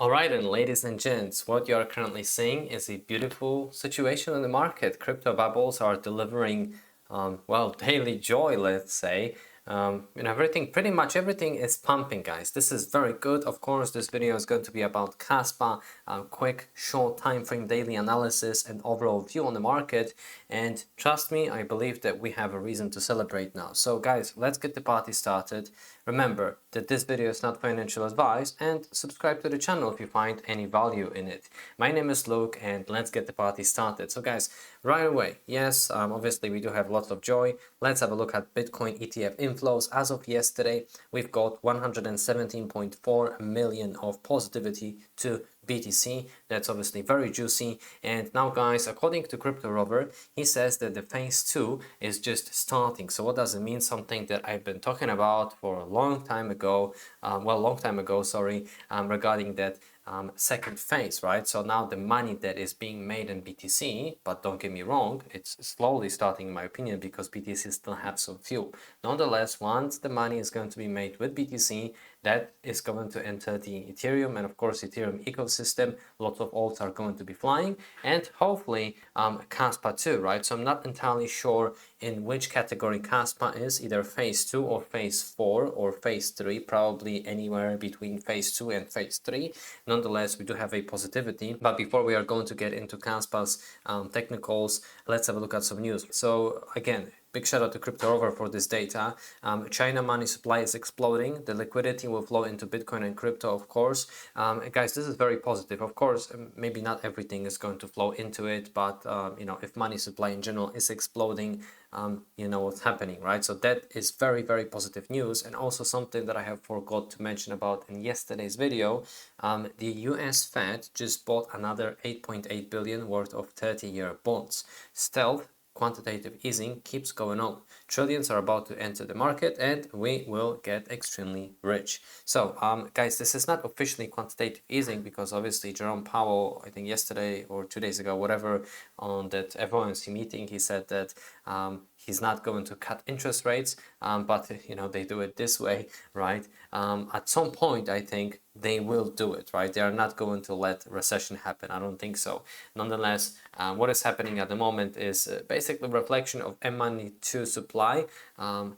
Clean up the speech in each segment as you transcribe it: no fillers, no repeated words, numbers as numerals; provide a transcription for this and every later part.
Alright, and ladies and gents, what you are currently seeing is a beautiful situation in the market. Crypto bubbles are delivering, well, daily joy, let's say. Pretty much everything is pumping, guys. This is very good. Of course, this video is going to be about Kaspa, quick, short time frame daily analysis and overall view on the market. And trust me, I believe that we have a reason to celebrate now. So guys, let's get the party started. Remember that this video is not financial advice, and subscribe to the channel if you find any value in it. My name is Luke, and let's get the party started. So guys, right away, yes, obviously we do have lots of joy. Let's have a look at Bitcoin ETF inflows. As of yesterday, we've got 117.4 million of positivity to BTC. That's obviously very juicy. And now guys, according to Crypto Rover, he says that the phase 2 is just starting. So what does it mean? Something that I've been talking about for a long time ago, regarding that second phase, right? So now the money that is being made in BTC, but don't get me wrong, it's slowly starting in my opinion, because BTC still have some fuel. Nonetheless, once the money is going to be made with BTC, that is going to enter the Ethereum and of course Ethereum ecosystem. Lots of alts are going to be flying, and hopefully Kaspa too, right? So I'm not entirely sure in which category Kaspa is, either phase 2 or phase 4 or phase 3, probably anywhere between phase 2 and phase 3. Nonetheless, we do have a positivity. But before we are going to get into Kaspa's technicals, let's have a look at some news. So again, big shout out to Crypto Rover for this data. China money supply is exploding. The liquidity will flow into Bitcoin and crypto, of course. Guys, this is very positive. Of course, maybe not everything is going to flow into it, but if money supply in general is exploding, you know what's happening, right? So that is very, very positive news. And also something that I have forgot to mention about in yesterday's video, the US Fed just bought another 8.8 billion worth of 30-year bonds. Stealth quantitative easing keeps going on. Trillions are about to enter the market, and we will get extremely rich. So guys, this is not officially quantitative easing, because obviously Jerome Powell, I think yesterday or 2 days ago, whatever, on that FOMC meeting, he said that he's not going to cut interest rates, but they do it this way, right? At some point, I think they will do it, right? They are not going to let recession happen. I don't think so. Nonetheless, what is happening at the moment is basically a reflection of M-money2 supply.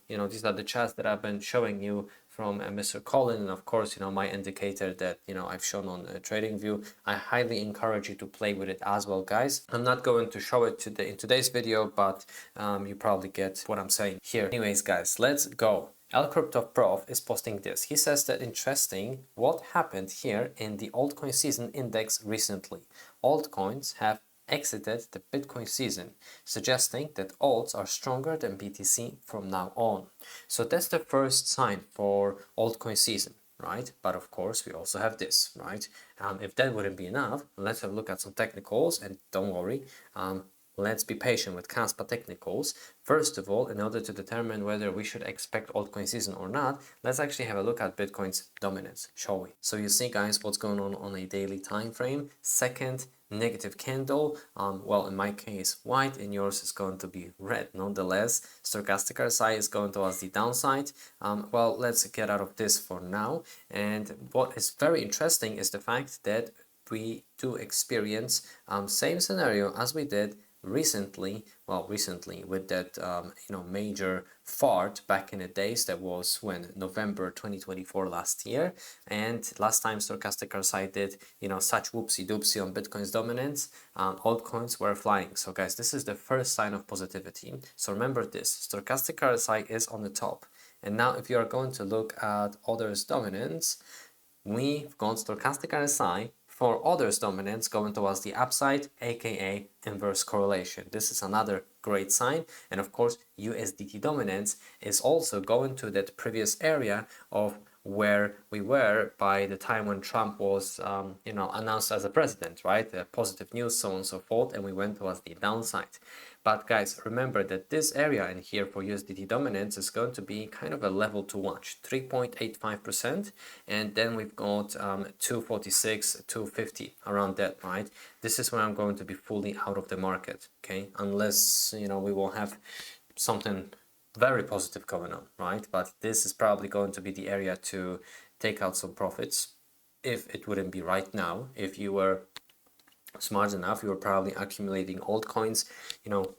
These are the charts that I've been showing you from Mr. Colin, and of course, my indicator that I've shown on TradingView. I highly encourage you to play with it as well, guys. I'm not going to show it today in today's video, but you probably get what I'm saying here. Anyways, guys, let's go. Prof is posting this. He says that interesting what happened here in the altcoin season index recently. Altcoins have exited the Bitcoin season, suggesting that alts are stronger than BTC from now on. So that's the first sign for altcoin season, right? But of course, we also have this, right? If that wouldn't be enough, let's have a look at some technicals, and don't worry, let's be patient with Kaspa technicals. First of all, in order to determine whether we should expect altcoin season or not, let's actually have a look at Bitcoin's dominance, shall we? So you see, guys, what's going on a daily time frame. Second negative candle, well, in my case white, in yours is going to be red. Nonetheless, stochastic RSI is going towards the downside. Well, let's get out of this for now. And what is very interesting is the fact that we do experience same scenario as we did recently with that major fart back in the days. That was when November 2024 last year, and last time stochastic RSI did such whoopsie doopsie on Bitcoin's dominance, altcoins were flying. So guys, this is the first sign of positivity. So remember this, stochastic RSI is on the top, and now if you are going to look at others dominance, we've got stochastic RSI for others dominance going towards the upside, aka inverse correlation. This is another great sign. And of course, USDT dominance is also going to that previous area of where we were by the time when Trump was announced as a president, right? Positive news, so on and so forth, and we went towards the downside. But guys, remember that this area in here for USDT dominance is going to be kind of a level to watch, 3.85%, and then we've got 246, 250, around that, right? This is where I'm going to be fully out of the market, okay? Unless, we will have something very positive going on, right? But this is probably going to be the area to take out some profits. if it wouldn't be right now. If you were smart enough, you were probably accumulating altcoins,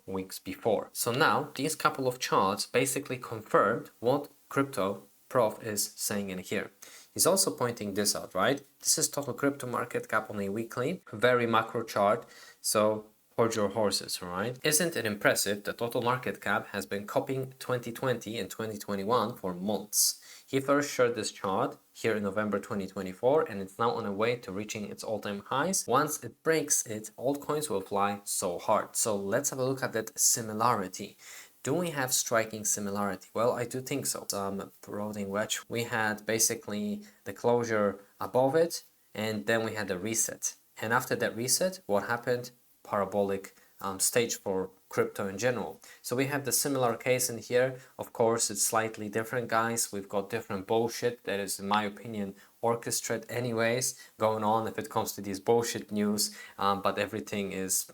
weeks before. So now these couple of charts basically confirmed what crypto prof is saying in here. He's also pointing this out, right? This is total crypto market cap on a weekly, very macro chart. So hold your horses, right? Isn't it impressive that total market cap has been copying 2020 and 2021 for months? He first shared this chart here in November 2024, and it's now on a way to reaching its all-time highs. Once it breaks it, altcoins will fly so hard. So let's have a look at that similarity. Do we have striking similarity? Well, I do think so. Some floating wedge. We had basically the closure above it, and then we had the reset. And after that reset, what happened? Parabolic stage for crypto in general. So we have the similar case in here. Of course, it's slightly different, guys. We've got different bullshit that is, in my opinion, orchestrated anyways going on if it comes to these bullshit news, but everything is,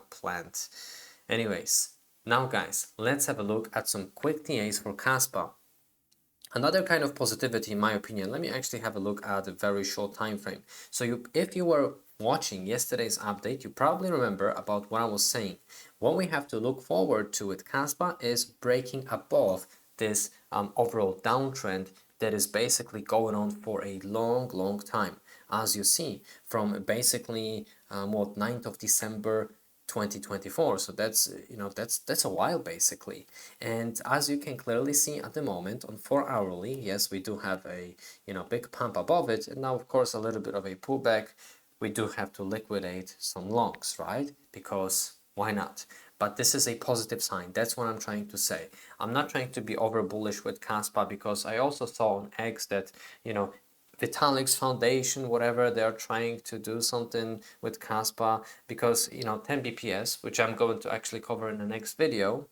planned. Anyways, now guys, let's have a look at some quick TAs for Kaspa. Another kind of positivity, in my opinion, let me actually have a look at a very short time frame. So if you were watching yesterday's update, you probably remember about what I was saying. What we have to look forward to with Kaspa is breaking above this overall downtrend that is basically going on for a long time. As you see, from basically 9th of December 2024, so that's that's a while basically. And as you can clearly see at the moment on 4-hourly, yes, we do have a big pump above it, and now of course a little bit of a pullback. We do have to liquidate some longs, right? Because why not? But this is a positive sign. That's what I'm trying to say. I'm not trying to be over bullish with Kaspa, because I also saw on X that Vitalik's foundation, whatever, they're trying to do something with Kaspa, because 10 BPS, which I'm going to actually cover in the next video,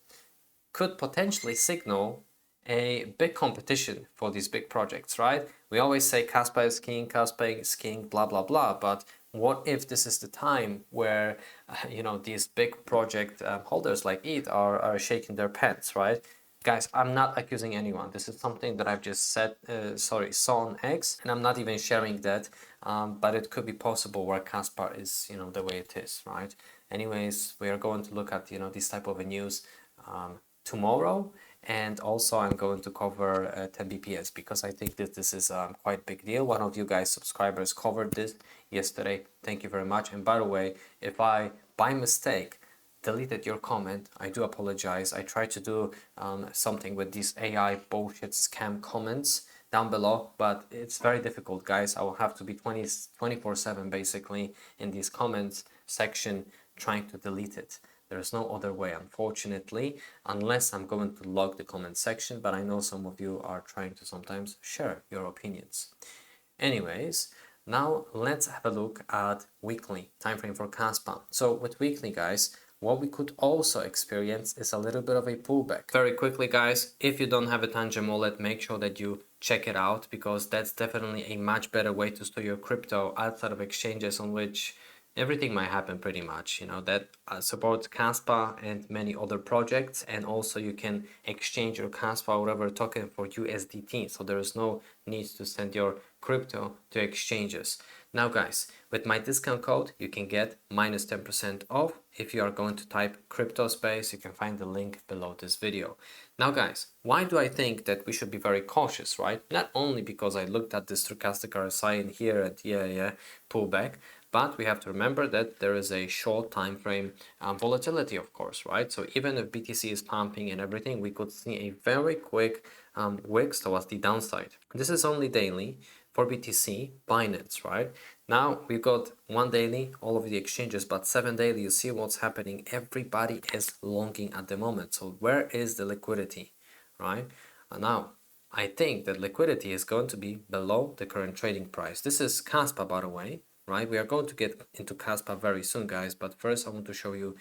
could potentially signal a big competition for these big projects, right? We always say Kaspa is king, blah blah blah, but what if this is the time where these big project holders like ETH are shaking their pants, right? Guys, I'm not accusing anyone. This is something that I've just saw on X, and I'm not even sharing that. But it could be possible where Kaspa is, the way it is, right? Anyways, we are going to look at, this type of a news tomorrow, and also I'm going to cover 10 BPS, because I think that this is quite big deal. One of you guys subscribers covered this yesterday. Thank you very much. And by the way, if I by mistake deleted your comment, I do apologize. I try to do something with these AI bullshit scam comments down below, but it's very difficult, guys. I will have to be 24/7 basically in these comments section trying to delete it. There's no other way, unfortunately, unless I'm going to log the comment section, but I know some of you are trying to sometimes share your opinions. Anyways, now let's have a look at weekly time frame for Kaspa. So with weekly, guys, what we could also experience is a little bit of a pullback. Very quickly, guys, if you don't have a Tangent wallet, make sure that you check it out, because that's definitely a much better way to store your crypto outside of exchanges on which everything might happen pretty much, that supports Kaspa and many other projects. And also you can exchange your Kaspa or whatever token for USDT, so there is no need to send your crypto to exchanges. Now guys, with my discount code you can get minus 10% off. If you are going to type crypto space, you can find the link below this video. Now guys, why do I think that we should be very cautious, right? Not only because I looked at the stochastic RSI in here and pullback, but we have to remember that there is a short time frame volatility, of course, right? So even if BTC is pumping and everything, we could see a very quick wicks towards the downside. This is only daily for BTC, Binance, right? Now we've got 1 daily, all of the exchanges, but 7 daily, you see what's happening. Everybody is longing at the moment. So where is the liquidity, right? Now, I think that liquidity is going to be below the current trading price. This is Kaspa, by the way. Right, we are going to get into Kaspa very soon, guys, but first I want to show you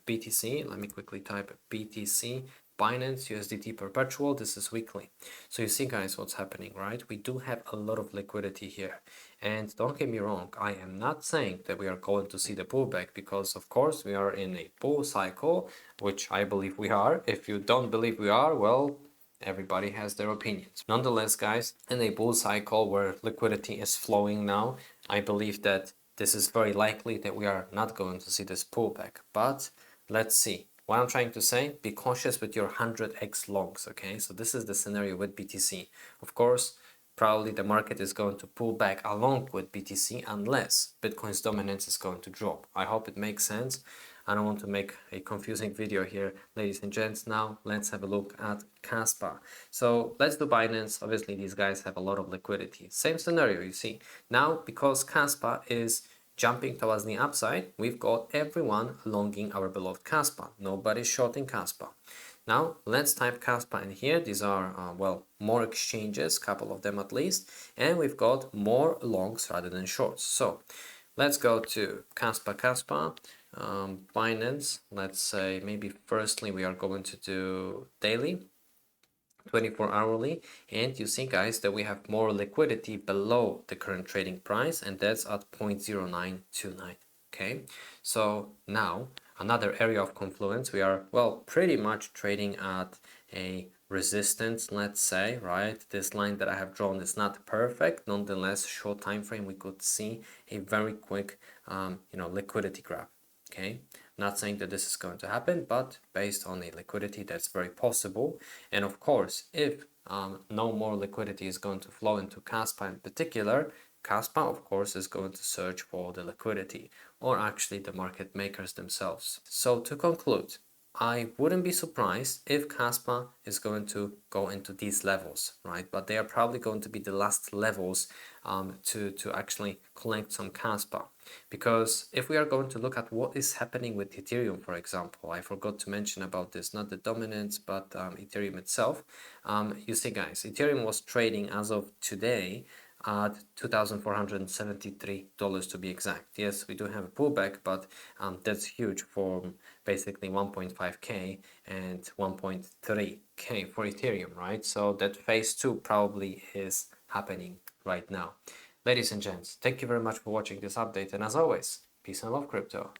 BTC. Let me quickly type BTC, Binance USDT perpetual. This is weekly. So you see, guys, what's happening, right? We do have a lot of liquidity here, and don't get me wrong, I am not saying that we are going to see the pullback, because of course we are in a bull cycle, which I believe we are. If you don't believe we are, well, everybody has their opinions. Nonetheless, guys, in a bull cycle where liquidity is flowing now, I believe that this is very likely that we are not going to see this pullback, but let's see. What I'm trying to say, be cautious with your 100x longs, okay? So this is the scenario with BTC. Of course, probably the market is going to pull back along with BTC unless Bitcoin's dominance is going to drop. I hope it makes sense. I don't want to make a confusing video here, ladies and gents. Now let's have a look at Kaspa. So let's do Binance. Obviously, these guys have a lot of liquidity. Same scenario, you see. Now, because Kaspa is jumping towards the upside, we've got everyone longing our beloved Kaspa. Nobody's shorting Kaspa. Now let's type Kaspa in here. These are, well, more exchanges, couple of them at least, and we've got more longs rather than shorts. So let's go to Kaspa, Binance. Let's say maybe firstly we are going to do daily, 24 hourly, and you see, guys, that we have more liquidity below the current trading price, and that's at 0.0929. Okay, so now another area of confluence, we are, well, pretty much trading at a resistance, let's say, right? This line that I have drawn is not perfect. Nonetheless, short time frame, we could see a very quick liquidity grab. Okay, not saying that this is going to happen, but based on a liquidity, that's very possible. And of course, if no more liquidity is going to flow into Kaspa in particular, Kaspa, of course, is going to search for the liquidity, or actually the market makers themselves. So to conclude, I wouldn't be surprised if Kaspa is going to go into these levels, right? But they are probably going to be the last levels to actually collect some Kaspa. Because if we are going to look at what is happening with Ethereum, for example, I forgot to mention about this, not the dominance, but Ethereum itself. You see, guys, Ethereum was trading as of today at $2,473 to be exact. Yes, we do have a pullback, but that's huge for basically 1.5k and 1.3k for Ethereum, right? So that phase 2 probably is happening right now. Ladies and gents, thank you very much for watching this update, and as always, peace and love, crypto.